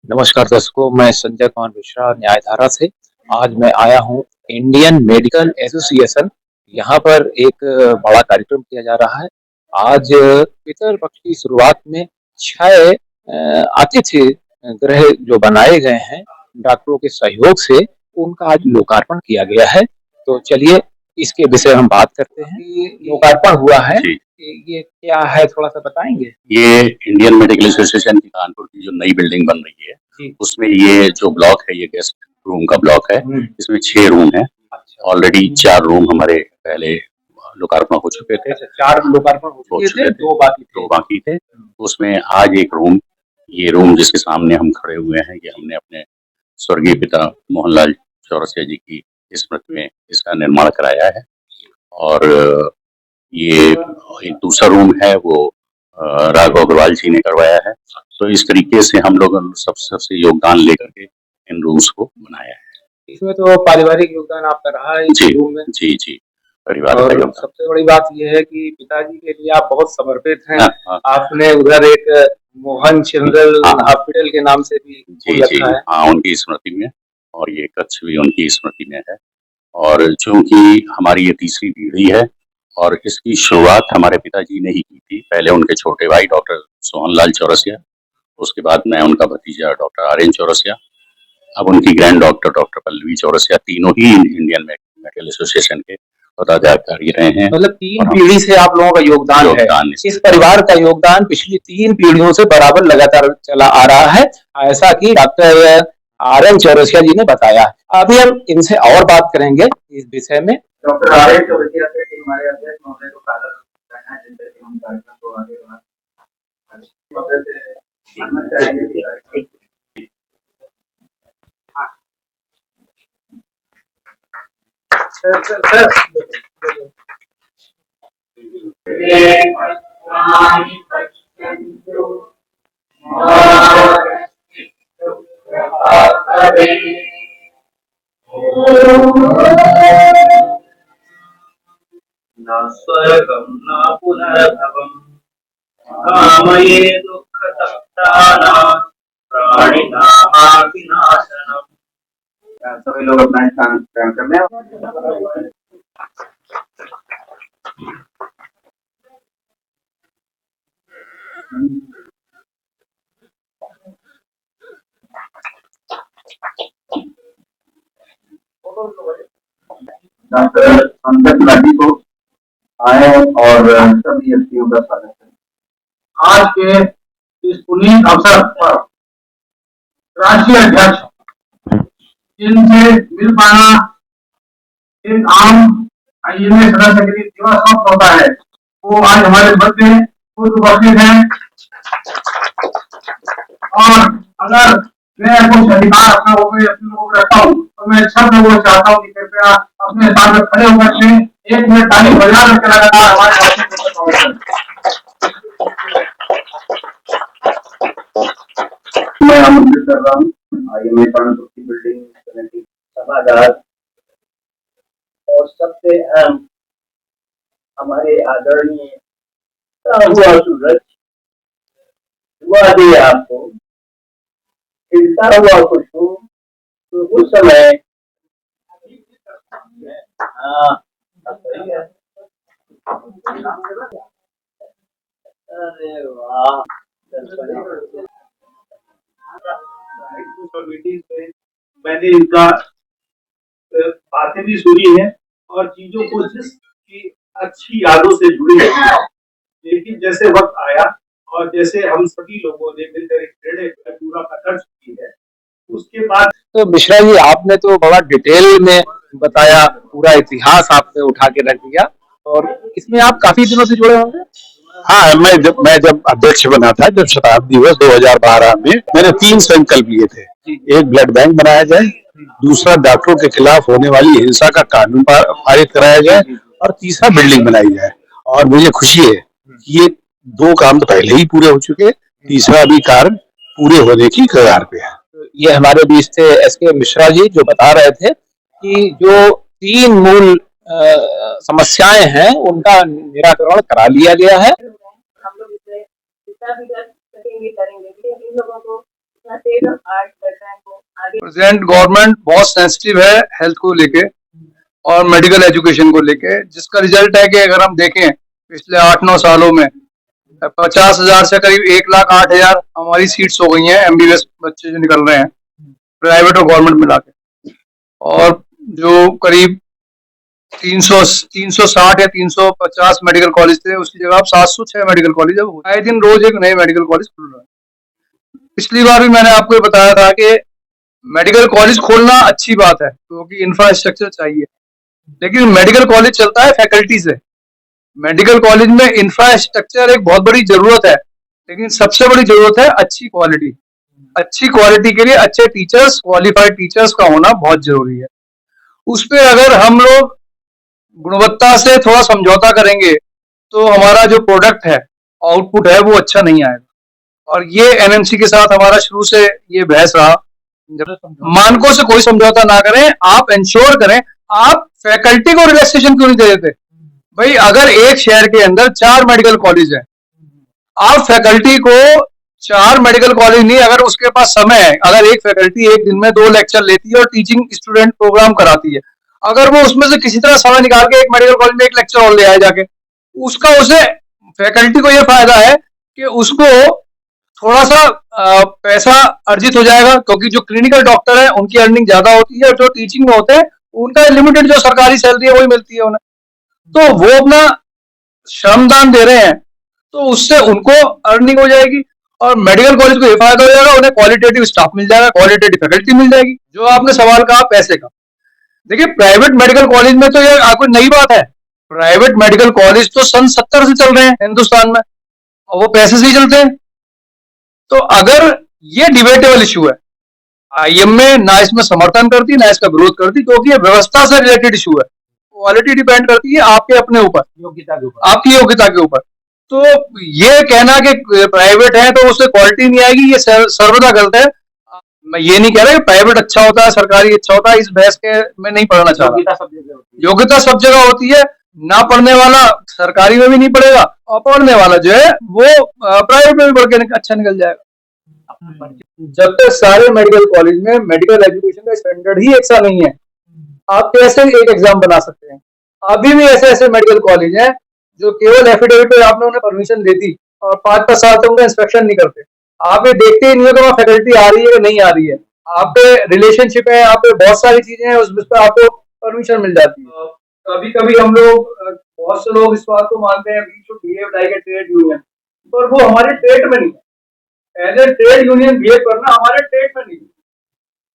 नमस्कार दर्शकों, मैं संजय कुमार मिश्रा न्यायधारा से। आज मैं आया हूँ इंडियन मेडिकल एसोसिएशन। यहाँ पर एक बड़ा कार्यक्रम किया जा रहा है। आज पितरपक्ष की शुरुआत में 6 आतिथ्य गृह जो बनाए गए हैं डॉक्टरों के सहयोग से, उनका आज लोकार्पण किया गया है। तो चलिए इसके विषय हम बात करते हैं। ये लोकार्पण हुआ है, जी। ये क्या है थोड़ा-सा बताएँगे? ये इंडियन मेडिकल एसोसिएशन की कानपुर की जो नई बिल्डिंग बन रही है, जी। उसमें ये जो ब्लॉक है, ये गेस्ट रूम का ब्लॉक है। इसमें 6 रूम हैं। अच्छा। ऑलरेडी 4 रूम हमारे पहले लोकार्पण हो चुके थे। अच्छा, 4 लोकार्पण हो चुके थे, 2 बाकी थे। 2 बाकी थे। उसमें आज एक रूम, ये रूम जिसके सामने हम खड़े हुए हैं, ये हमने अपने स्वर्गीय पिता मोहनलाल चौरसिया जी की स्मृति में इसका निर्माण कराया है। और ये एक दूसरा रूम है, वो राघव अग्रवाल जी ने करवाया है। तो इस तरीके से हम लोग सबसे योगदान लेकर के इन रूम्स को बनाया है। इसमें तो पारिवारिक योगदान आपका रहा है इस रूम में। जी, परिवार का और योगदान। सबसे बड़ी बात ये है कि पिताजी के लिए आप बहुत समर्पित हैं। हाँ। आपने उधर एक मोहन चिल्ड्रन हॉस्पिटल के नाम से भी रखा है। हाँ, उनकी स्मृति में, और ये कक्ष भी उनकी स्मृति में है। और चूंकि हमारी ये तीसरी पीढ़ी है और इसकी शुरुआत हमारे पिताजी ने ही की थी। पहले उनके छोटे भाई डॉक्टर सोहनलाल चौरसिया, उसके बाद मैं उनका भतीजा डॉक्टर आर्यन चौरसिया, अब उनकी grand doctor doctor Pallavi Chaurasia, तीनों ही इंडियन मेडिकल एसोसिएशन के पदाधिकारी रहे हैं। मतलब 3 पीढ़ी से आप लोगों का योगदान है। इस परिवार का योगदान पिछली 3 पीढ़ियों से बराबर लगातार चला आ रहा है, ऐसा कि डॉक्टर आर्यन चौरसिया जी ने बताया। अभी हम इनसे और बात करेंगे इस विषय में। डॉक्टर आर्यन चौरसिया से हमारे अध्यक्ष महोदय को स्वागत करना है, जिनसे हम कार्यक्रम को आगे बढ़ा न स्वर्गं न पुनर्भवं कामये दुःखतप्तानां प्राणिनामाविनाशनम्। सभी लोग अपना स्थान ग्रहण कर लें। डॉक्टर पंकज लाठी को आए और सभी व्यक्तियों का स्वागत है। आज के इस पुनीत अवसर पर राष्ट्रीय अध्यक्ष इनसे मिल पाना एक आम आईएमए सदस्य के लिए सेवा स्वप्न होता है, वो आज हमारे मध्य खुद उपस्थित हैं। और अगर मैं कुछ अधिकार अपने लोगों को रखता हूँ तो मैं सब लोगों को चाहता हूँ कि कृपया अपने स्थान में खड़े होकर के 1 मिनट ताली बजा करके लगातार हमारे मैं आमंत्रित कर रहा हूँ आईएमए कानपुर की बिल्डिंग कमेटी सभागार और सबसे अहम हमारे आदरणीय हुआ सूरज हुआ दे आपको खिलता हुआ खुशबू। तो उस समय अरे वाह, मैंने इनका बातें भी सुनी है और चीजों को जिसकी अच्छी यादों से जुड़ी है, लेकिन जैसे वक्त आया और जैसे हम सभी लोगों ने मिलकर एक निर्णय पूरा कर चुकी है, उसके बाद तो मिश्रा जी, आपने तो बड़ा डिटेल में बताया, पूरा इतिहास आपने उठा के रख दिया, और इसमें आप काफी दिनों से जुड़े होंगे। हाँ, मैं जब अध्यक्ष बना था, जब शताब्दी दिवस 2012 में, मैंने 3 संकल्प लिए थे। एक ब्लड बैंक बनाया जाए, दूसरा डॉक्टरों के खिलाफ होने वाली हिंसा का कानून पारित कराया जाए, और तीसरा बिल्डिंग बनाई जाए। और मुझे खुशी है कि ये 2 काम तो पहले ही पूरे हो चुके, तीसरा भी कार्य पूरे होने की कगार पे है। ये हमारे बीच थे एसके मिश्रा जी, जो बता रहे थे कि जो 3 मूल समस्याएं हैं उनका निराकरण करा लिया गया है। हम लोग इसे जितना भी कर सकेंगे करेंगे, लेकिन इन लोगों को प्रेजेंट गवर्नमेंट बहुत सेंसिटिव है हेल्थ को लेके और मेडिकल एजुकेशन को लेके, जिसका रिजल्ट है कि अगर हम देखें पिछले 8-9 सालों में 50,000 से करीब 1,08,000 हमारी सीट्स हो गई हैं एमबीबीएस बच्चे जो निकल रहे हैं प्राइवेट और गवर्नमेंट मिला के, और जो करीब 360 या 350 मेडिकल कॉलेज थे उसकी जगह अब 706 मेडिकल कॉलेज अब आए दिन रोज एक नए मेडिकल कॉलेज खुल रहा है। पिछली बार भी मैंने आपको ये बताया था कि मेडिकल कॉलेज खोलना अच्छी बात है क्योंकि इंफ्रास्ट्रक्चर चाहिए, लेकिन मेडिकल कॉलेज चलता है फैकल्टी से। मेडिकल कॉलेज में इंफ्रास्ट्रक्चर एक बहुत बड़ी जरूरत है, लेकिन सबसे बड़ी जरूरत है अच्छी क्वालिटी। अच्छी क्वालिटी के लिए अच्छे टीचर्स, क्वालिफाइड टीचर्स का होना बहुत जरूरी है। उस पे अगर हम लोग गुणवत्ता से थोड़ा समझौता करेंगे तो हमारा जो प्रोडक्ट है, आउटपुट है, वो अच्छा नहीं आएगा। और ये एनएमसी के साथ हमारा शुरू से ये बहस रहा, मानकों से कोई समझौता ना करें, आप इंश्योर करें। आप फैकल्टी को रिलैक्सेशन क्यों नहीं दे देते भाई? अगर एक शहर के अंदर 4 मेडिकल कॉलेज है, आप फैकल्टी को 4 मेडिकल कॉलेज नहीं, अगर उसके पास समय है, अगर एक फैकल्टी एक दिन में 2 लेक्चर लेती है और टीचिंग स्टूडेंट प्रोग्राम कराती है, अगर वो उसमें से किसी तरह समय निकाल के एक मेडिकल कॉलेज में एक लेक्चर और ले आए जाके, उसका उसे फैकल्टी को यह फायदा है कि उसको थोड़ा सा पैसा अर्जित हो जाएगा, क्योंकि जो क्लिनिकल डॉक्टर है उनकी अर्निंग ज्यादा होती है और जो टीचिंग में होते हैं उनका लिमिटेड जो सरकारी सैलरी है वही मिलती है उन्हें, तो वो अपना श्रमदान दे रहे हैं तो उससे उनको अर्निंग हो जाएगी और मेडिकल कॉलेज को ये फायदा हो जाएगा, उन्हें क्वालिटेटिव स्टाफ मिल जाएगा, क्वालिटेटिव फैकल्टी मिल जाएगी। जो आपने सवाल कहा पैसे का, देखिए प्राइवेट मेडिकल कॉलेज में तो ये कोई नई बात है। प्राइवेट मेडिकल कॉलेज तो सन 70 से चल रहे हैं हिंदुस्तान में और वो पैसे से ही चलते हैं। तो अगर ये डिबेटेबल इशू है, आईएमए ना इसमें समर्थन करती ना इसका विरोध करती, क्योंकि ये व्यवस्था से रिलेटेड इशू है। क्वालिटी डिपेंड करती है आपके अपने ऊपर, योग्यता के ऊपर, आपकी योग्यता के ऊपर। तो ये कहना कि प्राइवेट है तो उससे क्वालिटी नहीं आएगी, ये सर्वदा गलत है। मैं ये नहीं कह रहा कि प्राइवेट अच्छा होता है सरकारी अच्छा होता है, इस बहस के मैं नहीं पढ़ना चाहता। योग्यता सब जगह होती है, ना पढ़ने वाला सरकारी में भी नहीं पढ़ेगा और पढ़ने वाला जो है वो प्राइवेट में भी पढ़ के अच्छा निकल जाएगा। जब तक सारे मेडिकल कॉलेज में मेडिकल एजुकेशन का स्टैंडर्ड ही एक सा नहीं है, आप कैसे एक एग्जाम बना सकते हैं? अभी भी ऐसे ऐसे मेडिकल कॉलेज हैं जो केवल एफिडेविट पे आपने उन्हें परमिशन दे दी और 5-5 साल तक उनका इंस्पेक्शन नहीं करते। आप ये देखते ही नहीं हो कि वहाँ फैकल्टी आ रही है कि नहीं आ रही है। आप पे रिलेशनशिप है, आप पे बहुत सारी चीजें हैं, उस पर आपको परमिशन मिल जाती है। कभी कभी हम लोग, बहुत से लोग इस बात को मानते हैं we should behave like a trade union, पर वो हमारे ट्रेड में नहीं है। As a trade union behave करना हमारे ट्रेड में नहीं है।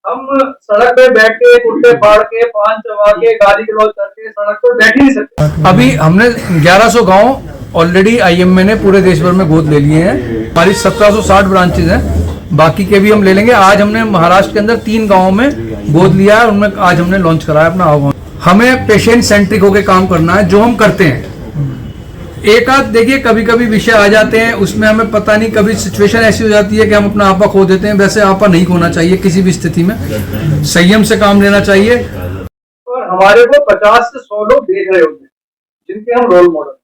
हम सड़क पे बैठ के कुर्ते फाड़ के पान चबा के गाली गलौज करके सड़क पर बैठ ही नहीं सकते। अभी हमने 1100 गांव ऑलरेडी आईएमए ने पूरे देश भर में गोद ले लिए हैं। हमारी 1760 ब्रांचेज हैं, बाकी के भी हम ले लेंगे। आज हमने महाराष्ट्र के अंदर 3 गाँव में गोद लिया है, उनमें आज हमने लॉन्च कराया अपना आह्वान। हमें पेशेंट सेंट्रिक होकर काम करना है, जो हम करते हैं। एक आध देखिए कभी कभी विषय आ जाते हैं, उसमें हमें पता नहीं, कभी सिचुएशन ऐसी हो जाती है कि हम अपना आपा खो देते हैं। वैसे आपा नहीं खोना चाहिए किसी भी स्थिति में, संयम से काम लेना चाहिए। और हमारे को 50 से 100 लोग देख रहे होते हैं जिनके हम रोल मॉडल।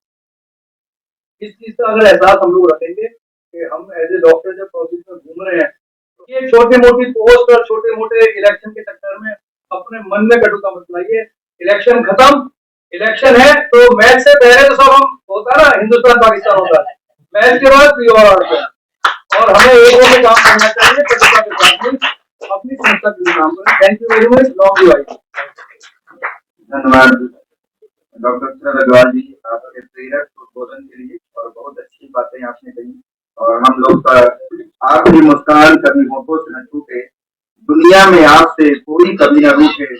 इस चीज का अगर एहसास हम लोग रखेंगे कि हम एज ए डॉक्टर जब प्रोसेस में घूम रहे हैं तो ये छोटी मोटी पोस्ट और छोटे मोटे इलेक्शन के चक्कर में अपने मन में कटुता मत लाइए। इलेक्शन खत्म, इलेक्शन है तो मैच से पहले तो सब हम होता है ना, हिंदुस्तान पाकिस्तान होता है, मैच के बाद प्योर आते हैं। और हमें एक में काम करना चाहिए, कटुता के साथ में अपनी संस्था के लिए काम करें। Thank you very much. Long life. धन्यवाद डॉक्टर अग्रवाल जी, आपके प्रेरक उद्बोधन के लिए, और बहुत अच्छी बातें आपने कही। और हम लोग आपकी मुस्कान कभी होठों से न छूटे, दुनिया में आपसे कोई कभी न रूठे,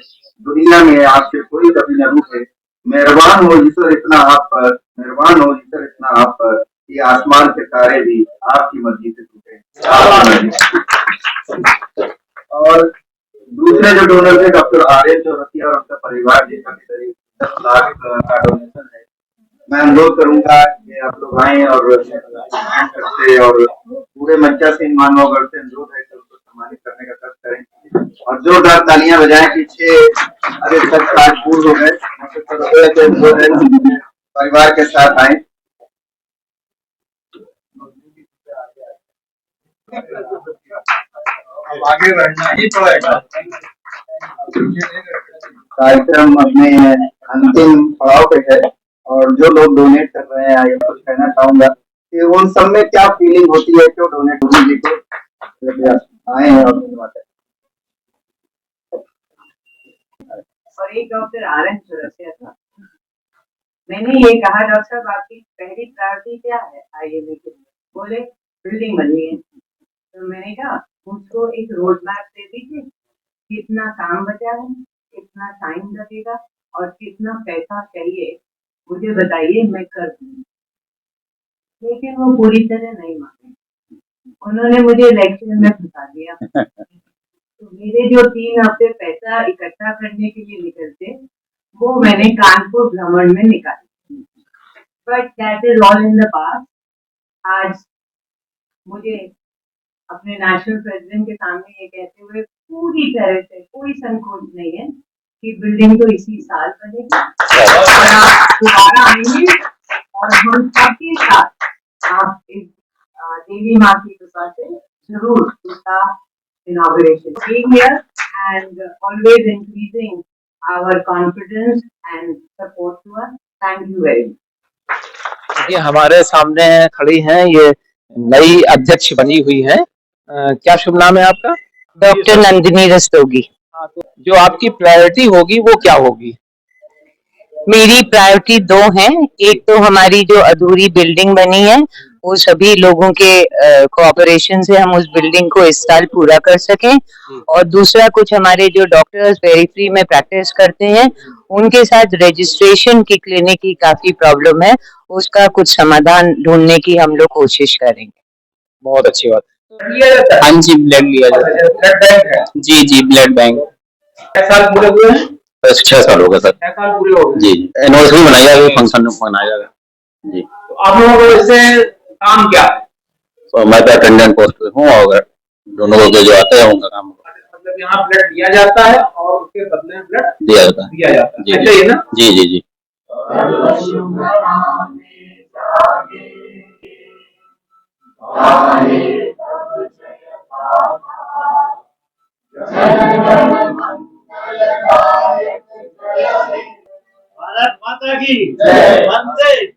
दुनिया में आपसे कोई कभी न रूठे। मेहरबान हो ईश्वर इतना आप पर, मेहरबान हो ईश्वर इतना आप पर, ये आसमान के तारे भी आपकी मर्जी से टूटे। और दूसरे जो डोनर थे डॉक्टर आर्यन चौरसिया और उनका परिवार, जिसका करीब 10 लाख का डोनेशन है, मैं अनुरोध करूंगा कि आप लोग आए और करते और पूरे मंचा से मानवगढ़ से अनुरोध है कि उसको सम्मानित करने का कष्ट करें और जोरदार तालियां बजाएं। पीछे अरे सब काज पूर्ण हो गए, परिवार के साथ आए। आगे बढ़ना ही पड़ेगा। कार्यक्रम अपने अंतिम पड़ाव पे है और जो लोग डोनेट कर रहे हैं आइए कुछ कहना चाहूंगा कि उन सब में क्या फीलिंग होती है क्यों डोनेट होने जी को कृपया आए और धन्यवाद है। और एक डॉक्टर RN चौरसिया था। मैंने ये कहा डॉक्टर साहब आपकी पहली प्रायोरिटी क्या है IMA के लिए? बोले बिल्डिंग बनी है। तो मैंने कहा मुझको एक रोड मैप दे दीजिए, कितना काम बचा है, कितना टाइम लगेगा और कितना पैसा चाहिए मुझे बताइए, मैं कर दूंगी। लेकिन वो पूरी तरह नहीं माने, उन्होंने मुझे इलेक्शन में फंसा दिया। तो मेरे जो 3 हफ्ते पैसा इकट्ठा करने के लिए निकलते वो मैंने कानपुर भ्रमण में निकाली। But that is all in the past. आज मुझे अपने नेशनल प्रेसिडेंट के सामने ये कहते हुए पूरी तरह से कोई संकोच नहीं है कि बिल्डिंग तो इसी साल बनेगी और आप दोबारा आएंगे और हम सबके साथ आप इस देवी माँ की कृपा से जरूर उसका inauguration being here and always increasing our confidence and support to us. Thank you very much. ये हमारे सामने खड़ी हैं, ये नई अध्यक्ष बनी हुई हैं। क्या शुभ नाम है आपका? डॉक्टर नंदिनी रस्तोगी। हाँ, तो जो आपकी प्रायोरिटी होगी वो क्या होगी? मेरी प्रायोरिटी 2 हैं। एक तो हमारी जो अधूरी बिल्डिंग बनी है वो सभी लोगों के कोऑपरेशन से हम उस बिल्डिंग को इस साल पूरा कर सकें, और दूसरा कुछ हमारे जो डॉक्टर्स पेरिफेरी में प्रैक्टिस करते हैं उनके साथ रजिस्ट्रेशन की क्लिनिक की काफी प्रॉब्लम है, उसका कुछ समाधान ढूंढने की हम लोग कोशिश करेंगे। बहुत अच्छी बात। हाँ जी, ब्लड लिया जाता है। ब्लड बैंक है। जी ब्लड बैंक। 6 साल पूरे हुए हैं? 6 साल हो गए सर। 6 साल पूरे हो गए। जी एनिवर्सरी मनाई जाएगी, फंक्शन मनाया जाएगा जी। तो आप लोगों को इससे काम क्या है? तो मैं तो अटेंडेंट पोस्ट पे हूँ और दोनों लोग जो आते हैं उनका काम मतलब यहाँ ब्लड लिया जाता है और उसके बदले में ब्लड दिया जाता है। दिया जाता है। जी ऐसे ही ना? जी जी जी। भारत माता की जय। वंदे